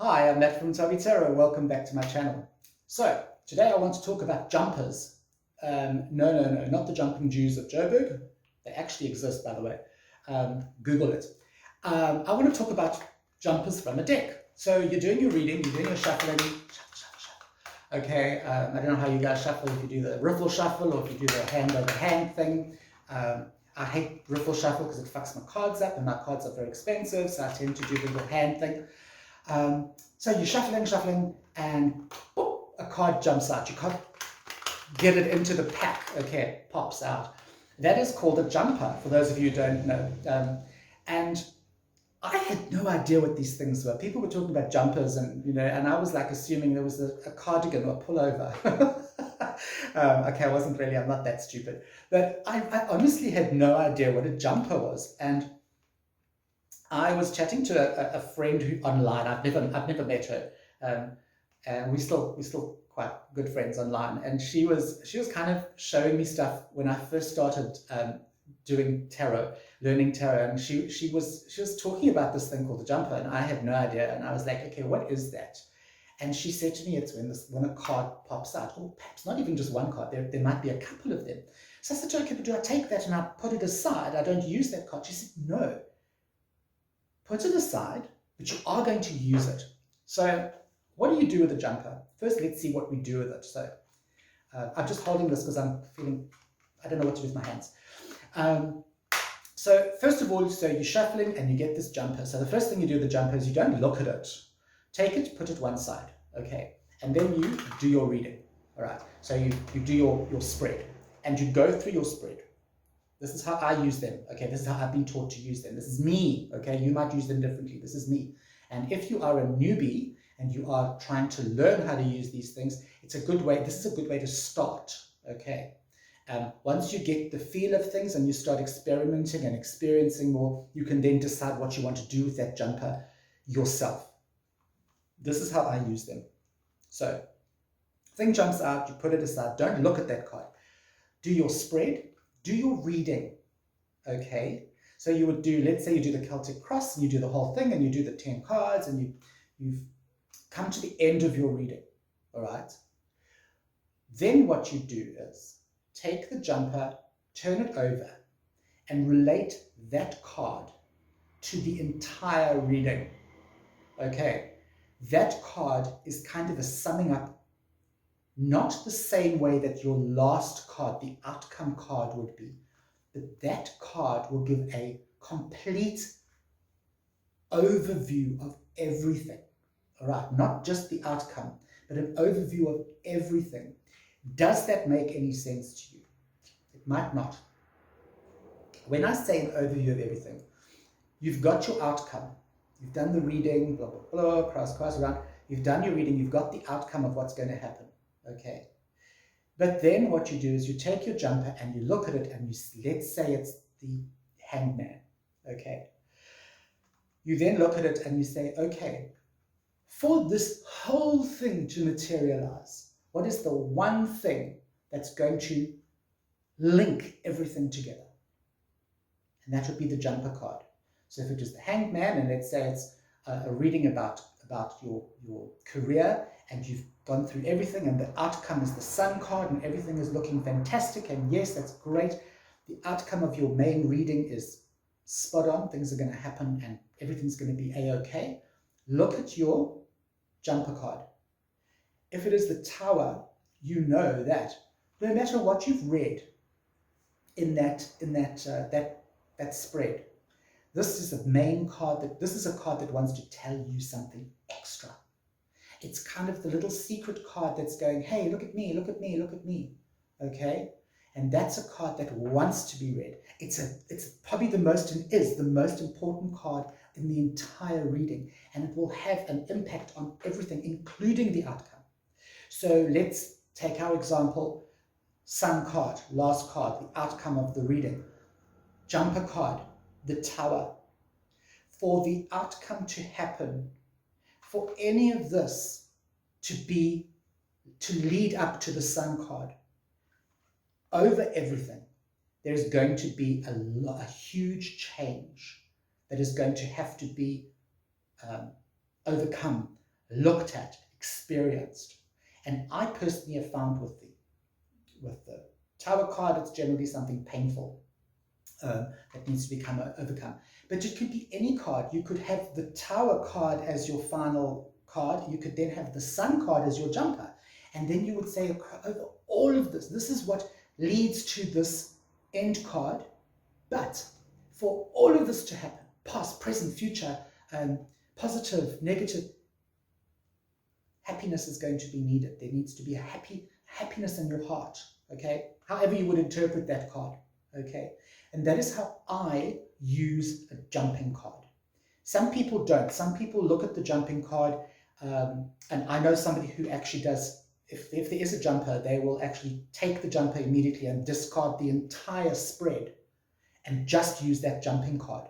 Hi, I'm Matt from Toby Tarot. Welcome back to my channel. So, today I want to talk about jumpers. No, not the jumping Jews of Joburg. They actually exist, by the way. Google it. I want to talk about jumpers from a deck. So, you're doing your reading, you're doing your shuffling. Okay, I don't know how you guys shuffle, if you do the riffle shuffle or if you do the hand over hand thing. I hate riffle shuffle because it fucks my cards up, and my cards are very expensive, so I tend to do the little hand thing. So you're shuffling, and a card jumps out. You can't get it into the pack. Okay, it pops out. That is called a jumper, for those of you who don't know. And I had no idea what these things were. People were talking about jumpers, and I was like assuming there was a cardigan or a pullover. Okay, I'm not that stupid. But I honestly had no idea what a jumper was. And I was chatting to a friend who online. I've never met her, and we still quite good friends online. And she was kind of showing me stuff when I first started doing tarot, learning tarot. And she was talking about this thing called the jumper, and I had no idea. And I was like, okay, what is that? And she said to me, it's when a card pops out, or perhaps not even just one card. There might be a couple of them. So I said to her, okay, but do I take that and I put it aside? I don't use that card. She said, no. Put it aside, but you are going to use it. So what do you do with a jumper? First, let's see what we do with it. So I'm just holding this because I'm feeling, I don't know what to do with my hands. So first of all, so you're shuffling and you get this jumper. So the first thing you do with the jumper is you don't look at it. Take it, put it one side, okay? And then you do your reading, all right? So you do your spread, and you go through your spread. This is how I use them, okay? This is how I've been taught to use them. This is me, okay? You might use them differently. This is me. And if you are a newbie and you are trying to learn how to use these things, it's a good way. This is a good way to start, okay? Once you get the feel of things and you start experimenting and experiencing more, you can then decide what you want to do with that jumper yourself. This is how I use them. So, thing jumps out, you put it aside. Don't look at that card. Do your spread. Do your reading, okay? So you would do, let's say you do the Celtic Cross, and you do the whole thing, and you do the 10 cards, and you've come to the end of your reading, all right? Then what you do is take the jumper, turn it over, and relate that card to the entire reading, okay? That card is kind of a summing up, not the same way that your last card, the outcome card, would be, but that card will give a complete overview of everything, all right? Not just the outcome, but an overview of everything. Does that make any sense to you? It might not. When I say an overview of everything, you've got your outcome. You've done the reading, blah, blah, blah, cross around. You've done your reading. You've got the outcome of what's going to happen, okay? But then what you do is you take your jumper and you look at it, and let's say it's the hangman, okay? You then look at it and you say, okay, for this whole thing to materialize, what is the one thing that's going to link everything together? And that would be the jumper card. So if it is the hanged man, and let's say it's a reading about your career, and you've gone through everything, and the outcome is the sun card, and everything is looking fantastic, and yes, that's great. The outcome of your main reading is spot on. Things are going to happen, and everything's going to be a-okay. Look at your jumper card. If it is the tower, you know that no matter what you've read in that spread, this is the main card. This is a card that wants to tell you something extra. It's kind of the little secret card that's going, hey, look at me, look at me, look at me, okay? And that's a card that wants to be read. It's probably the most important card in the entire reading, and it will have an impact on everything, including the outcome. So let's take our example, sun card, last card, the outcome of the reading. Jumper card, the tower. For the outcome to happen, for any of this to lead up to the sun card, over everything, there's going to be a huge change that is going to have to be overcome. looked at, experienced. And I personally have found with the tower card, it's generally something painful that needs to become overcome. But it could be any card. You could have the tower card as your final card. You could then have the sun card as your jumper. And then you would say, over all of this, this is what leads to this end card. But for all of this to happen, past, present, future, positive, negative, happiness is going to be needed. There needs to be a happiness in your heart, okay? However you would interpret that card, okay? And that is how I use a jumping card. Some people don't. Some people look at the jumping card, and I know somebody who actually does, if there is a jumper, they will actually take the jumper immediately and discard the entire spread and just use that jumping card,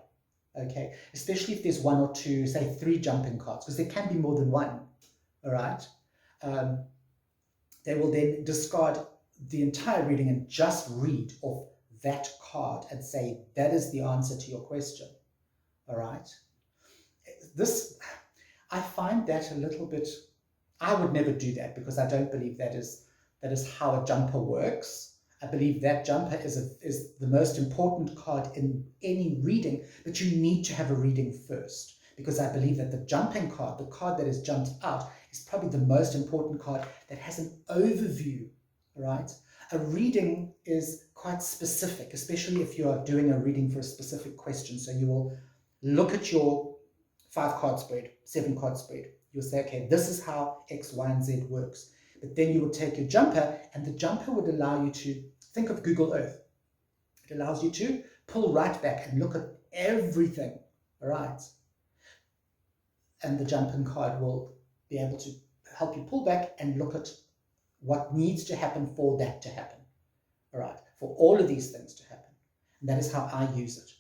okay? Especially if there's one or two, say 3 jumping cards, because there can be more than one, all right? They will then discard the entire reading and just read off that card and say, that is the answer to your question, all right? I find that a little bit, I would never do that because I don't believe that is how a jumper works. I believe that jumper is the most important card in any reading, but you need to have a reading first, because I believe that the jumping card, the card that is jumped out, is probably the most important card that has an overview, right? A reading is quite specific, especially if you are doing a reading for a specific question. So you will look at your 5-card spread, 7-card spread. You'll say, okay, this is how X, Y, and Z works. But then you will take your jumper, and the jumper would allow you to think of Google Earth. It allows you to pull right back and look at everything, all right? And the jumping card will be able to help you pull back and look at what needs to happen for that to happen, all right? For all of these things to happen. And that is how I use it.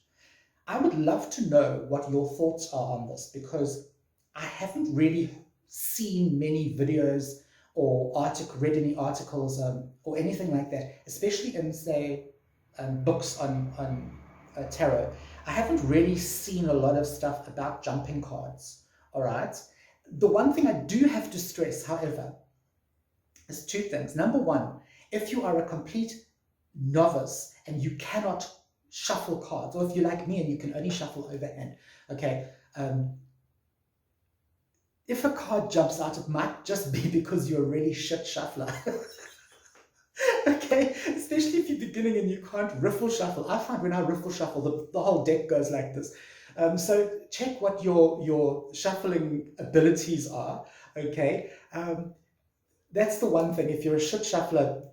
I would love to know what your thoughts are on this, because I haven't really seen many videos or read any articles or anything like that, especially in, say, books on tarot. I haven't really seen a lot of stuff about jumping cards, all right? The one thing I do have to stress, however, is 2 things. Number one, if you are a complete novice and you cannot shuffle cards, or if you're like me and you can only shuffle overhand, okay, if a card jumps out, it might just be because you're a really shit shuffler. Okay, especially if you're beginning and you can't riffle shuffle. I find when I riffle shuffle, the whole deck goes like this. So check what your shuffling abilities are, okay? That's the one thing. If you're a shit shuffler,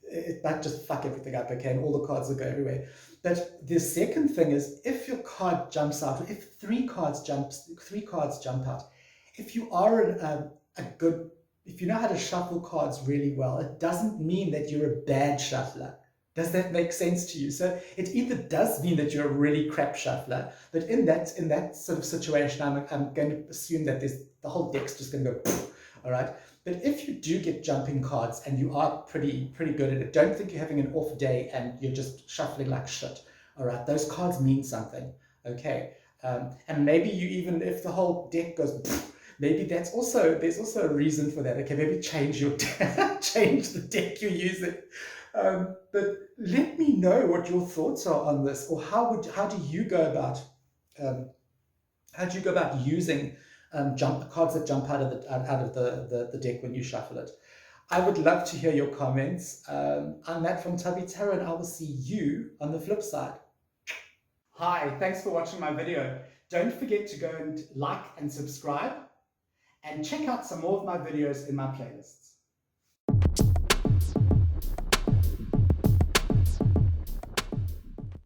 it might just fuck everything up, okay? And all the cards will go everywhere. But the second thing is, if your card jumps out, if 3 cards jump out, if you are if you know how to shuffle cards really well, it doesn't mean that you're a bad shuffler. Does that make sense to you? So it either does mean that you're a really crap shuffler, but in that sort of situation, I'm going to assume that the whole deck's just going to go, all right? But if you do get jumping cards and you are pretty good at it, don't think you're having an off day and you're just shuffling like shit, all right? Those cards mean something, okay? And maybe you even, if the whole deck goes, maybe there's also a reason for that. Okay, maybe change change the deck you're using. But let me know what your thoughts are on this, or how do you go about using cards that jump out of the deck when you shuffle it. I would love to hear your comments. I'm Matt from Tubby Tarot, and I will see you on the flip side. Hi, thanks for watching my video. Don't forget to go and like and subscribe, and check out some more of my videos in my playlists.